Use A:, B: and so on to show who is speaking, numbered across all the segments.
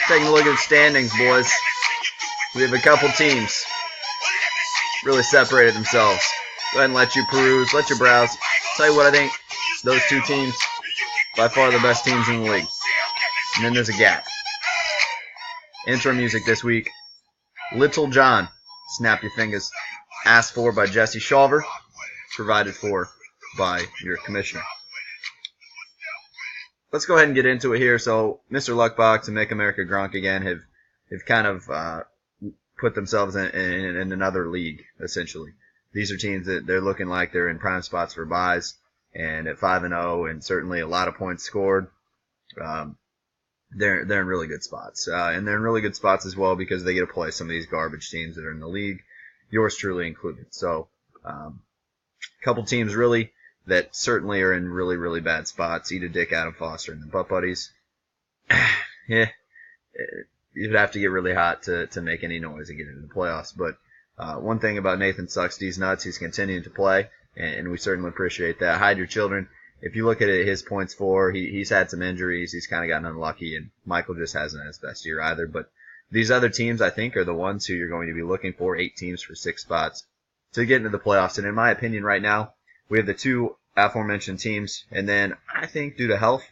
A: Taking a look at the standings, boys. We have a couple teams really separated themselves. Go ahead and let you peruse, let you browse. Tell you what I think. Those two teams, by far the best teams in the league. And then there's a gap. Intro music this week. Little John, Snap Your Fingers. Asked for by Jesse Shawver. Provided for by your commissioner. Let's go ahead and get into it here. So, Mr. Luckbox and Make America Gronk again have kind of put themselves in another league, essentially. These are teams that they're looking like they're in prime spots for buys, and at 5-0, and certainly a lot of points scored, they're in really good spots. And they're in really good spots as well because they get to play some of these garbage teams that are in the league, yours truly included. So, a couple teams really that certainly are in really, really bad spots. Eat a Dick, Adam Foster, and the Butt Buddies. Yeah, you'd have to get really hot to make any noise and get into the playoffs. But one thing about Nathan Sucks D's Nuts, he's continuing to play, and we certainly appreciate that. Hide your children. If you look at it, his points for, he's had some injuries. He's kind of gotten unlucky, and Michael just hasn't had his best year either. But these other teams, I think, are the ones who you're going to be looking for, 8 teams for 6 spots to get into the playoffs. And in my opinion right now, we have the 2 aforementioned teams, and then I think due to health,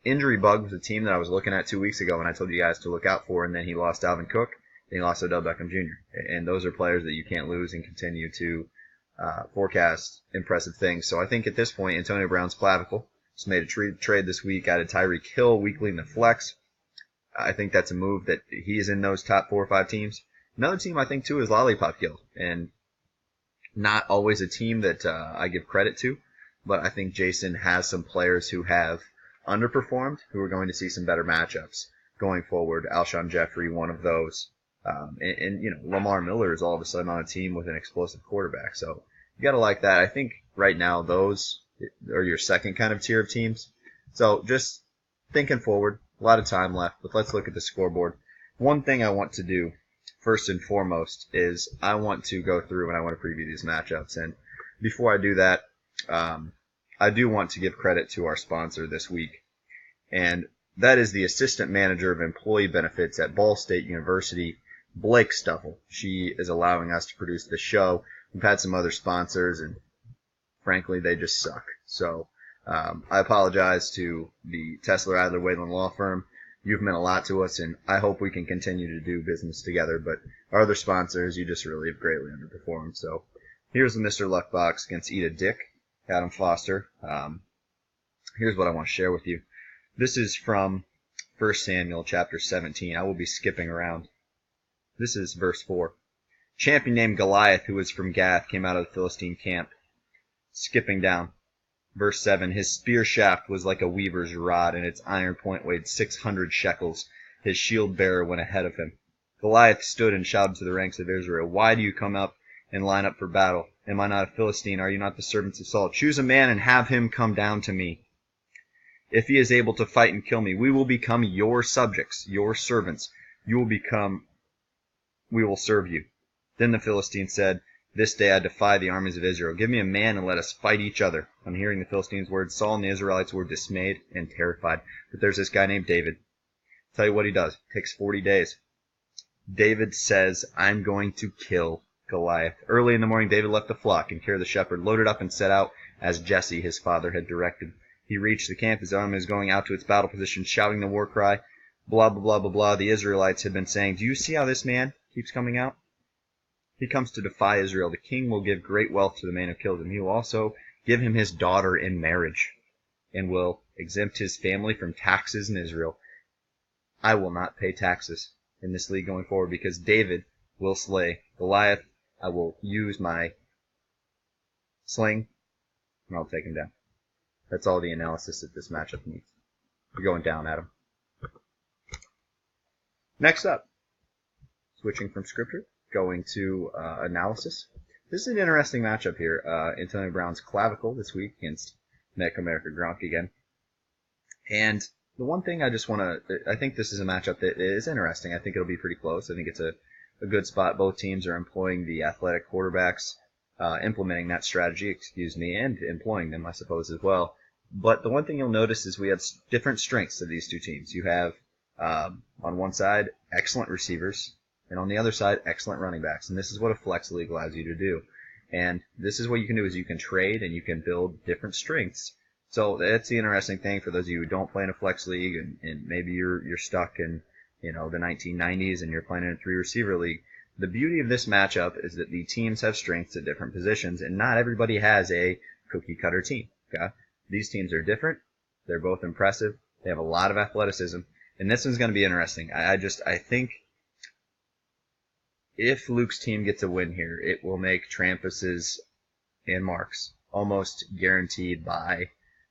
A: Injury Bug was a team that I was looking at 2 weeks ago, and I told you guys to look out for, and then he lost Dalvin Cook, and he lost Odell Beckham Jr., and those are players that you can't lose and continue to forecast impressive things. So I think at this point, Antonio Brown's clavicle just made a trade this week, added Tyreek Hill weekly in the flex. I think that's a move that he is in those top 4 or 5 teams. Another team I think too is Lollipop Guild, and not always a team that I give credit to, but I think Jason has some players who have underperformed, who are going to see some better matchups going forward. Alshon Jeffrey, one of those. And you know, Lamar Miller is all of a sudden on a team with an explosive quarterback. So you got to like that. I think right now those are your second kind of tier of teams. So just thinking forward, a lot of time left, but let's look at the scoreboard. One thing I want to do first and foremost is I want to go through and I want to preview these matchups. And before I do that, I do want to give credit to our sponsor this week, and that is the Assistant Manager of Employee Benefits at Ball State University, Blake Stuffle. She is allowing us to produce this show. We've had some other sponsors, and frankly, they just suck. So I apologize to the Tesler Adler Wayland Law Firm. You've meant a lot to us, and I hope we can continue to do business together. But our other sponsors, you just really have greatly underperformed. So here's the Mr. Luckbox against Eat a Dick, Adam Foster. Here's what I want to share with you. This is from 1 Samuel chapter 17. I will be skipping around. This is verse 4. Champion named Goliath, who was from Gath, came out of the Philistine camp. Skipping down. Verse 7, his spear shaft was like a weaver's rod, and its iron point weighed 600 shekels. His shield bearer went ahead of him. Goliath stood and shouted to the ranks of Israel, why do you come up and line up for battle? Am I not a Philistine? Are you not the servants of Saul? Choose a man and have him come down to me. If he is able to fight and kill me, we will become your subjects, your servants. We will serve you. Then the Philistine said, this day I defy the armies of Israel. Give me a man and let us fight each other. On hearing the Philistines' words, Saul and the Israelites were dismayed and terrified. But there's this guy named David. Tell you what he does. It takes 40 days. David says, I'm going to kill Goliath. Early in the morning, David left the flock and Kira the shepherd, loaded up and set out as Jesse, his father, had directed. He reached the camp. His army was going out to its battle position, shouting the war cry. Blah, blah, blah, blah, blah. The Israelites had been saying, do you see how this man keeps coming out? He comes to defy Israel. The king will give great wealth to the man who killed him. He will also give him his daughter in marriage and will exempt his family from taxes in Israel. I will not pay taxes in this league going forward because David will slay Goliath. I will use my sling and I'll take him down. That's all the analysis that this matchup needs. We're going down, Adam. Next up, switching from scripture, going to analysis. This is an interesting matchup here. Antonio Brown's clavicle this week against Make America Gronk again. And the one thing I just want to, I think this is a matchup that is interesting. I think it'll be pretty close. I think it's a good spot. Both teams are employing the athletic quarterbacks, implementing that strategy, and employing them, I suppose, as well. But the one thing you'll notice is we have different strengths of these two teams. You have On one side, excellent receivers, and on the other side, excellent running backs. And this is what a flex league allows you to do. And this is what you can do is you can trade and you can build different strengths. So that's the interesting thing for those of you who don't play in a flex league and maybe you're stuck in, the 1990s and you're playing in a 3 receiver league. The beauty of this matchup is that the teams have strengths at different positions and not everybody has a cookie cutter team. Okay? These teams are different. They're both impressive. They have a lot of athleticism. And this one's going to be interesting. I think if Luke's team gets a win here, it will make Trampus's and Mark's almost guaranteed by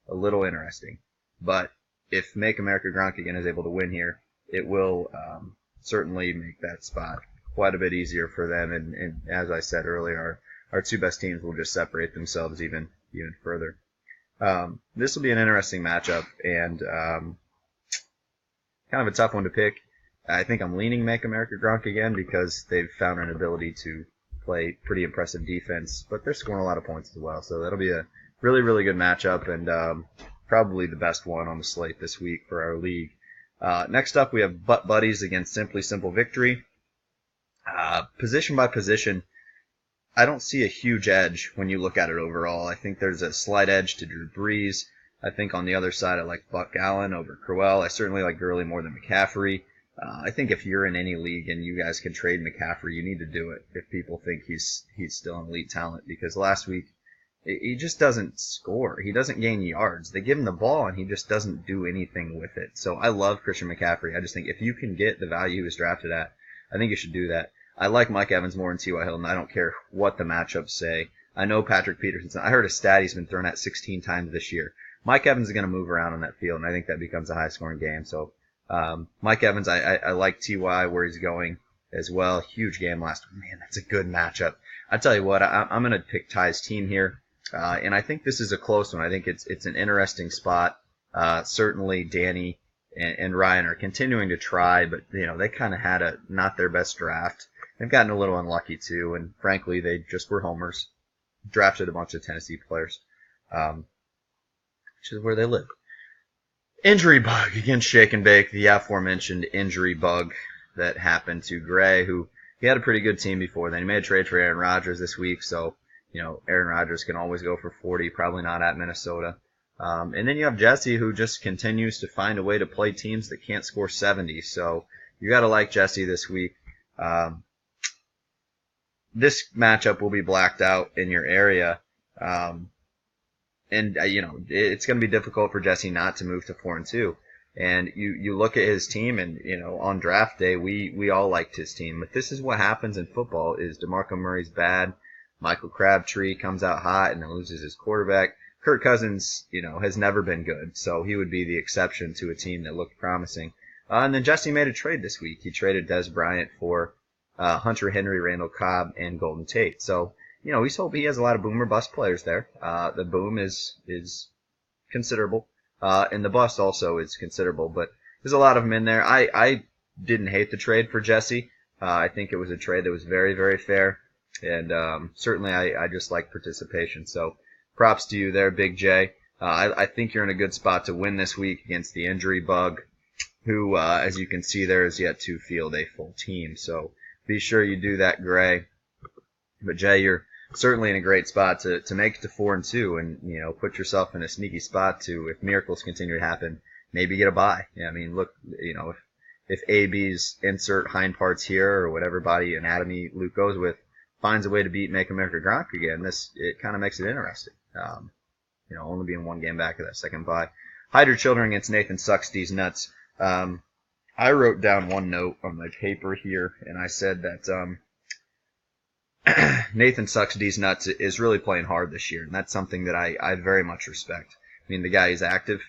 A: a little interesting. But if Make America Gronk again is able to win here, it will certainly make that spot quite a bit easier for them. And as I said earlier, our 2 best teams will just separate themselves even further. This will be an interesting matchup and kind of a tough one to pick. I think I'm leaning Make America Gronk again because they've found an ability to play pretty impressive defense, but they're scoring a lot of points as well. So that'll be a really, really good matchup and probably the best one on the slate this week for our league. Next up, we have Butt Buddies against Simply Simple Victory. Position by position, I don't see a huge edge when you look at it overall. I think there's a slight edge to Drew Brees. I think on the other side, I like Buck Allen over Crowell. I certainly like Gurley more than McCaffrey. I think if you're in any league and you guys can trade McCaffrey, you need to do it if people think he's still an elite talent. Because last week, he just doesn't score. He doesn't gain yards. They give him the ball, and he just doesn't do anything with it. So I love Christian McCaffrey. I just think if you can get the value he was drafted at, I think you should do that. I like Mike Evans more than T.Y. Hilton. I don't care what the matchups say. I know Patrick Peterson. I heard a stat he's been thrown at 16 times this year. Mike Evans is going to move around on that field, and I think that becomes a high-scoring game. So Mike Evans, I like T.Y. where he's going as well. Huge game last week. Man, that's a good matchup. I tell you what, I'm going to pick Ty's team here, and I think this is a close one. I think it's an interesting spot. Certainly Danny and Ryan are continuing to try, but they kind of had not their best draft. They've gotten a little unlucky too, and frankly, they just were homers. Drafted a bunch of Tennessee players, which is where they live. Injury bug against Shake and Bake, the aforementioned injury bug that happened to Gray, who he had a pretty good team before then. He made a trade for Aaron Rodgers this week, so Aaron Rodgers can always go for 40, probably not at Minnesota. And then you have Jesse, who just continues to find a way to play teams that can't score 70. So you got to like Jesse this week. This matchup will be blacked out in your area. And it's going to be difficult for Jesse not to move to 4-2. And you look at his team, and on draft day we all liked his team. But this is what happens in football: is DeMarco Murray's bad, Michael Crabtree comes out hot and then loses his quarterback. Kirk Cousins, has never been good, so he would be the exception to a team that looked promising. And then Jesse made a trade this week. He traded Des Bryant for Hunter Henry, Randall Cobb, and Golden Tate. So he has a lot of boom or bust players there. The boom is considerable, and the bust also is considerable. But there's a lot of them in there. I didn't hate the trade for Jesse. I think it was a trade that was very, very fair, and certainly I just like participation. So props to you there, Big J. I think you're in a good spot to win this week against the injury bug, who, as you can see there, is yet to field a full team. So be sure you do that, Gray. But Jay, you're certainly in a great spot to make it to 4-2 and, put yourself in a sneaky spot to, if miracles continue to happen, maybe get a bye. Yeah, I mean, look, if AB's insert hind parts here or whatever body anatomy Luke goes with finds a way to beat Make America Gronk again, it kind of makes it interesting. Only being one game back of that second bye. Hide your children against Nathan Sucks These Nuts. I wrote down one note on my paper here, and I said that Nathan Sucks These Nuts is really playing hard this year, and that's something that I very much respect. I mean, the guy is active.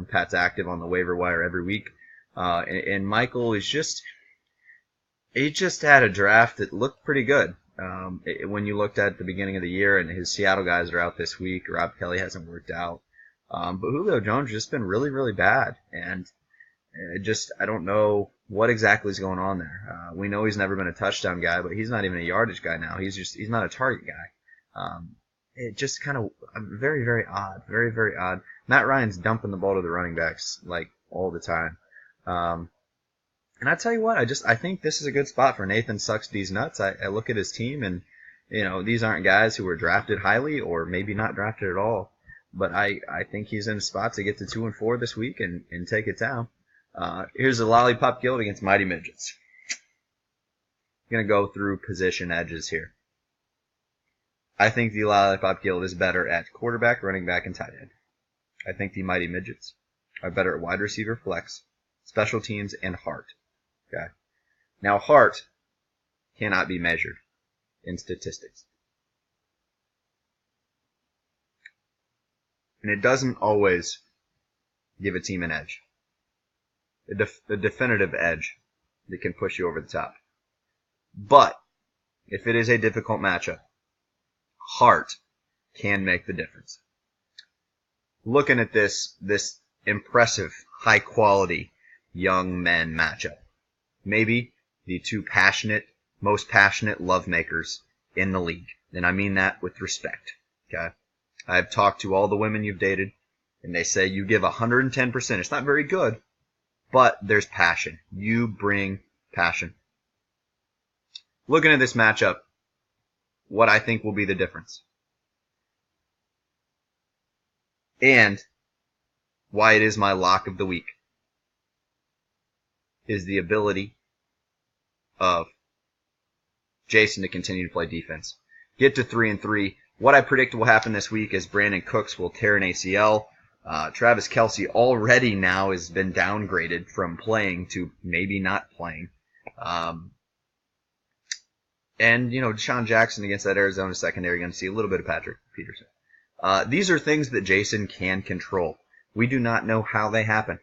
A: Pat's active on the waiver wire every week. And Michael is he just had a draft that looked pretty good. When you looked at the beginning of the year, and his Seattle guys are out this week, Rob Kelly hasn't worked out. But Julio Jones has just been really, really bad. And I don't know what exactly is going on there. We know he's never been a touchdown guy, but he's not even a yardage guy now. He's not a target guy. It just kind of very, very odd. Very, very odd. Matt Ryan's dumping the ball to the running backs, like, all the time. And I tell you what, I think this is a good spot for Nathan Sucks These Nuts. I look at his team, and these aren't guys who were drafted highly or maybe not drafted at all. But I think he's in a spot to get to 2-4 this week and take it down. Here's the Lollipop Guild against Mighty Midgets. I'm going to go through position edges here. I think the Lollipop Guild is better at quarterback, running back, and tight end. I think the Mighty Midgets are better at wide receiver, flex, special teams, and heart. Okay. Now, heart cannot be measured in statistics. And it doesn't always give a team an edge. A definitive edge that can push you over the top. But if it is a difficult matchup, heart can make the difference. Looking at this impressive, high-quality young men matchup. Maybe the two most passionate love makers in the league. And I mean that with respect. Okay? I've talked to all the women you've dated, and they say you give 110%. It's not very good, but there's passion. You bring passion. Looking at this matchup, what I think will be the difference. And why it is my lock of the week is the ability of Jason to continue to play defense. Get to 3-3. What I predict will happen this week is Brandon Cooks will tear an ACL. Travis Kelce already now has been downgraded from playing to maybe not playing. And, Deshaun Jackson against that Arizona secondary, going to see a little bit of Patrick Peterson. These are things that Jason can control. We do not know how they happen.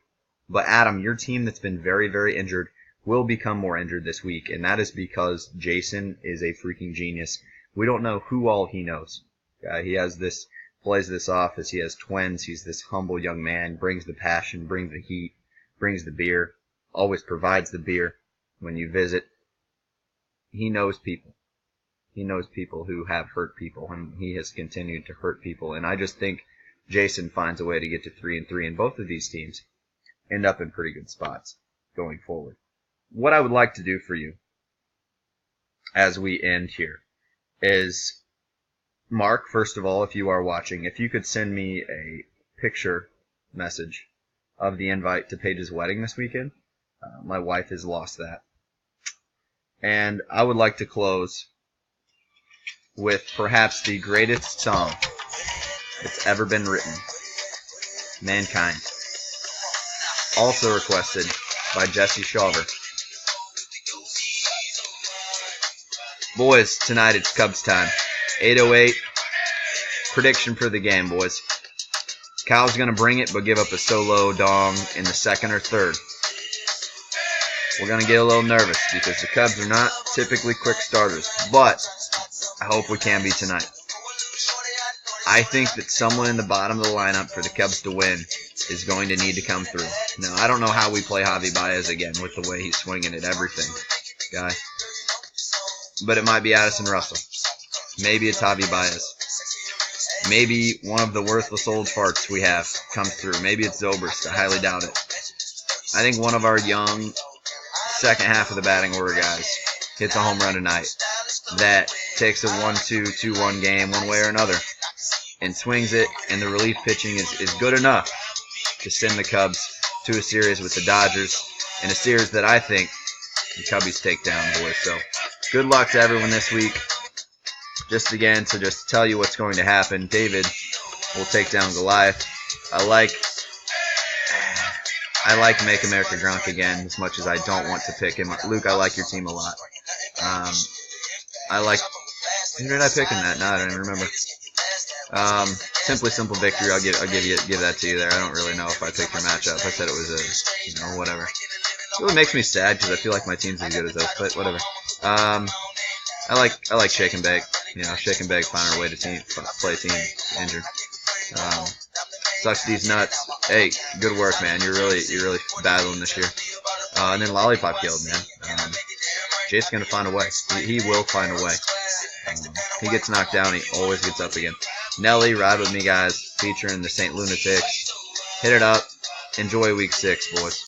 A: But Adam, your team that's been very, very injured will become more injured this week, and that is because Jason is a freaking genius. We don't know who all he knows. He plays this off as he has twins. He's this humble young man, brings the passion, brings the heat, brings the beer, always provides the beer when you visit. He knows people. He knows people who have hurt people, and he has continued to hurt people. And I just think Jason finds a way to get to 3-3, and both of these teams end up in pretty good spots going forward. What I would like to do for you as we end here is, Mark, first of all, if you are watching, if you could send me a picture message of the invite to Paige's wedding this weekend. My wife has lost that. And I would like to close with perhaps the greatest song that's ever been written, Mankind. Also requested by Jesse Shaver. Boys, tonight it's Cubs time. 8:08. Prediction for the game, boys. Kyle's going to bring it, but give up a solo dong in the second or third. We're going to get a little nervous because the Cubs are not typically quick starters, but I hope we can be tonight. I think that someone in the bottom of the lineup for the Cubs to win is going to need to come through. Now, I don't know how we play Javi Baez again with the way he's swinging at everything, guy. But it might be Addison Russell. Maybe it's Javi Baez. Maybe one of the worthless old farts we have comes through. Maybe it's Zobrist. I highly doubt it. I think one of our young second half of the batting order guys hits a home run tonight that takes a 1-2, 2-1 game one way or another and swings it, and the relief pitching is good enough to send the Cubs to a series with the Dodgers, and a series that I think the Cubbies take down, boys. So good luck to everyone this week. Just again, to just tell you what's going to happen, David will take down Goliath. I like Make America Drunk again as much as I don't want to pick him. Luke, I like your team a lot. Who did I pick in that? No, I don't even remember. Simply Simple Victory. I'll give that to you there. I don't really know if I picked your matchup. I said it was whatever. It really makes me sad because I feel like my team's as good as those, but whatever. I like Shake and Bake. Shake and Bake find our way to play a team injured. Sucks These Nuts. Hey, good work, man. You're really battling this year. And then Lollipop Guild, man. Jason's gonna find a way. He will find a way. He gets knocked down. He always gets up again. Nelly, ride with me, guys. Featuring the St. Lunatics. Hit it up. Enjoy week 6, boys.